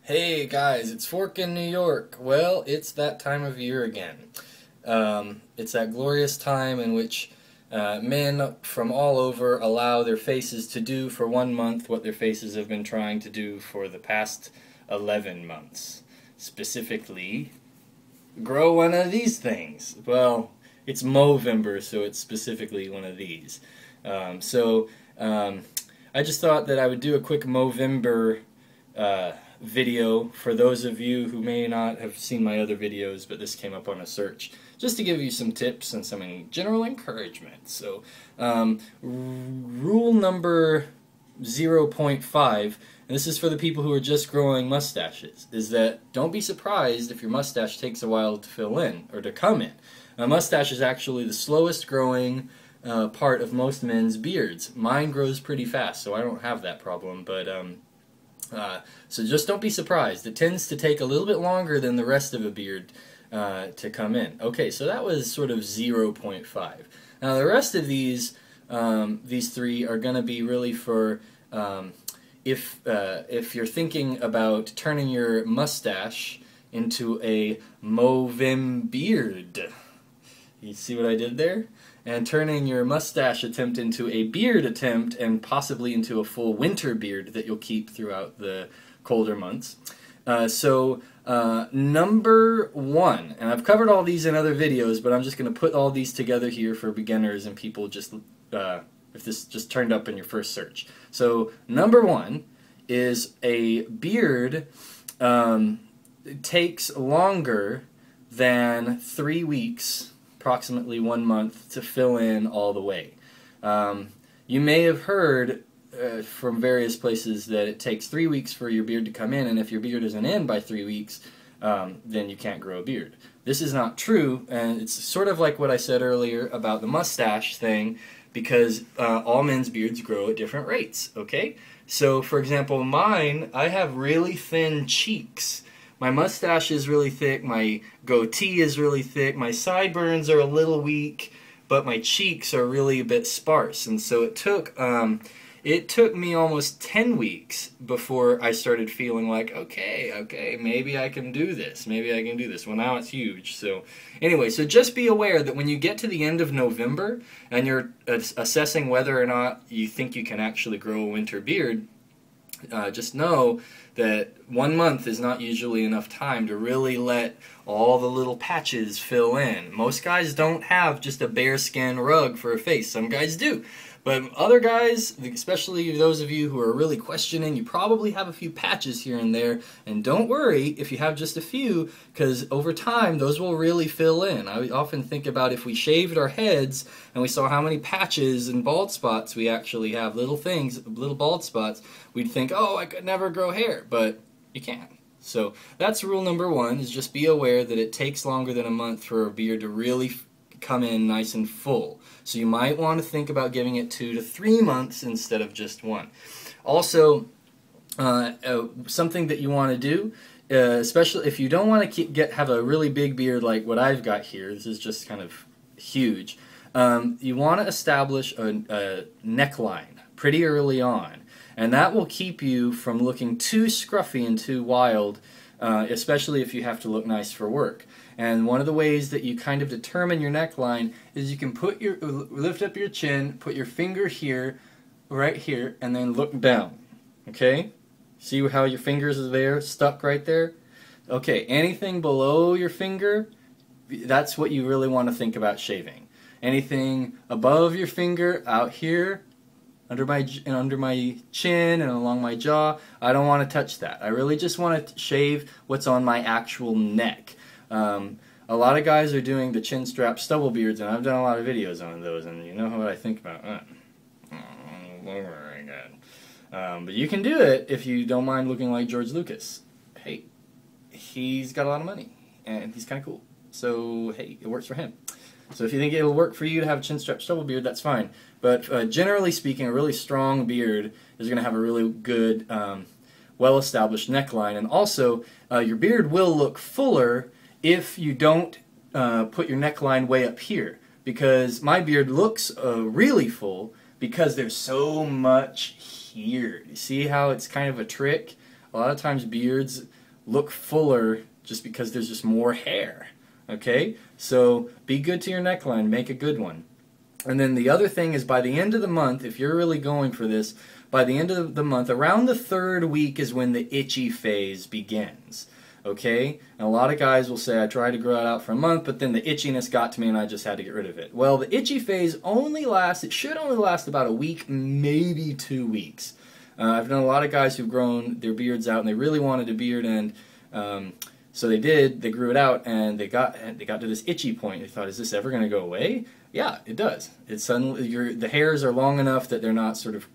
Hey guys, it's Fork in New York. Well, it's that time of year again. It's that glorious time in which men from all over allow their faces to do for 1 month what their faces have been trying to do for the past 11 months. Specifically, grow one of these things. Well, it's Movember, so it's specifically one of these. I just thought that I would do a quick Movember video for those of you who may not have seen my other videos, but this came up on a search, just to give you some tips and some general encouragement. So, rule number 0.5, and this is for the people who are just growing mustaches, is that don't be surprised if your mustache takes a while to fill in, or to come in. A mustache is actually the slowest growing part of most men's beards. Mine grows pretty fast, so I don't have that problem, but so just don't be surprised. It tends to take a little bit longer than the rest of a beard to come in. Okay, so that was sort of 0.5. Now the rest of these three are going to be really for if you're thinking about turning your mustache into a Movembeard. You see what I did there? And turning your mustache attempt into a beard attempt, and possibly into a full winter beard that you'll keep throughout the colder months. Number one, and I've covered all these in other videos, but I'm just going to put all these together here for beginners and people just, if this just turned up in your first search. So number one is a beard takes longer than 3 weeks, approximately 1 month, to fill in all the way. You may have heard from various places that it takes 3 weeks for your beard to come in, and if your beard isn't in by 3 weeks, then you can't grow a beard. This is not true, and it's sort of like what I said earlier about the mustache thing, because all men's beards grow at different rates, okay? So, for example, mine, I have really thin cheeks. My mustache is really thick, my goatee is really thick, my sideburns are a little weak, but my cheeks are really a bit sparse. And so it took me almost 10 weeks before I started feeling like, okay, maybe I can do this, Well, now it's huge. So anyway, so just be aware that when you get to the end of November and you're assessing whether or not you think you can actually grow a winter beard, just know that 1 month is not usually enough time to really let all the little patches fill in. Most guys don't have just a bare skin rug for a face. Some guys do. But other guys, especially those of you who are really questioning, you probably have a few patches here and there. And don't worry if you have just a few, because over time those will really fill in. I often think about if we shaved our heads and we saw how many patches and bald spots we actually have, little things, little bald spots, we'd think, oh, I could never grow hair. But you can. So that's rule number one, is just be aware that it takes longer than a month for a beard to really come in nice and full. So you might want to think about giving it 2 to 3 months instead of just 1. Also, something that you want to do, especially if you don't want to have a really big beard like what I've got here, this is just kind of huge, you want to establish a neckline pretty early on. And that will keep you from looking too scruffy and too wild, especially if you have to look nice for work. And one of the ways that you kind of determine your neckline is you can lift up your chin, put your finger here, right here, and then look down. Okay? See how your fingers are there, stuck right there? Okay, anything below your finger, that's what you really want to think about shaving. Anything above your finger, out here, under my chin and along my jaw, I don't want to touch that. I really just want to shave what's on my actual neck. A lot of guys are doing the chin strap stubble beards, and I've done a lot of videos on those, and you know what I think about very good. But you can do it if you don't mind looking like George Lucas. Hey, he's got a lot of money, and he's kind of cool. So, hey, it works for him. So if you think it'll work for you to have a chin strap stubble beard, that's fine. But generally speaking, a really strong beard is going to have a really good, well-established neckline. And also, your beard will look fuller if you don't put your neckline way up here. Because my beard looks really full because there's so much here. You see how it's kind of a trick? A lot of times beards look fuller just because there's just more hair. Okay? So be good to your neckline, make a good one. And then the other thing is, by the end of the month, if you're really going for this, by the end of the month, around the 3rd week is when the itchy phase begins. Okay? And a lot of guys will say, I tried to grow it out for a month, but then the itchiness got to me and I just had to get rid of it. Well, the itchy phase it should only last about a week, maybe 2 weeks. I've known a lot of guys who've grown their beards out and they really wanted a beard, and so they grew it out, and they got to this itchy point. They thought, is this ever going to go away? Yeah, it does. It's suddenly, the hairs are long enough that they're not sort of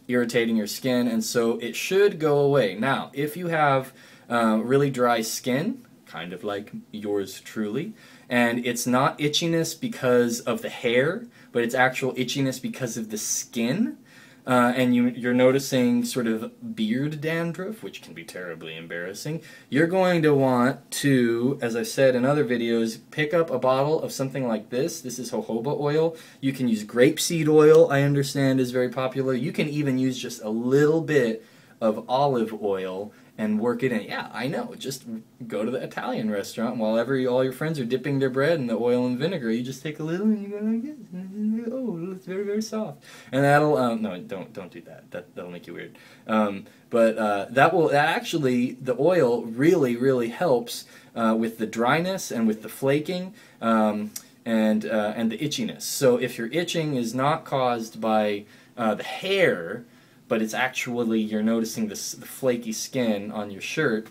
irritating your skin, and so it should go away. Now, if you have really dry skin, kind of like yours truly, and it's not itchiness because of the hair, but it's actual itchiness because of the skin, and you're noticing sort of beard dandruff, which can be terribly embarrassing, you're going to want to, as I've said in other videos, pick up a bottle of something like this. This is jojoba oil. You can use grapeseed oil, I understand is very popular. You can even use just a little bit of olive oil and work it in. Yeah, I know. Just go to the Italian restaurant while all your friends are dipping their bread in the oil and vinegar. You just take a little and you go like this. Oh, it's very, very soft. And that'll no, don't do that. That'll make you weird. But the oil really helps with the dryness and with the flaking and the itchiness. So if your itching is not caused by the hair, but it's actually you're noticing the flaky skin on your shirt,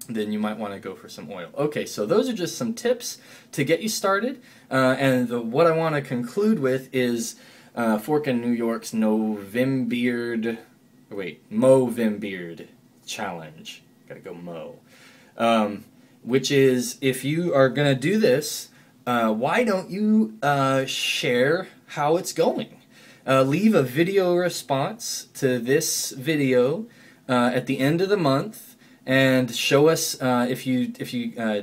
then you might want to go for some oil. Okay, so those are just some tips to get you started, and what I want to conclude with is Fork in New York's Movembeard challenge. Gotta go Mo. Which is, if you are gonna do this, why don't you share how it's going? Leave a video response to this video at the end of the month, and show us if you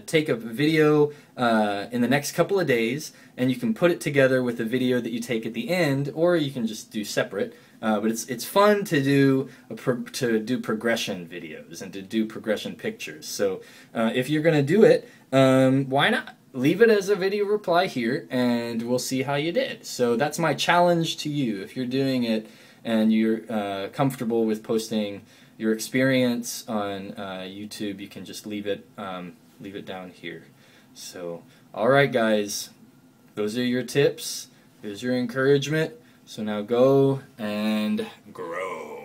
take a video in the next couple of days, and you can put it together with the video that you take at the end, or you can just do separate. But it's fun to do progression videos and to do progression pictures. So if you're going to do it, why not? Leave it as a video reply here, and we'll see how you did. So that's my challenge to you. If you're doing it and you're comfortable with posting your experience on YouTube, you can just leave it down here. So, all right, guys, those are your tips. Here's your encouragement. So now go and grow.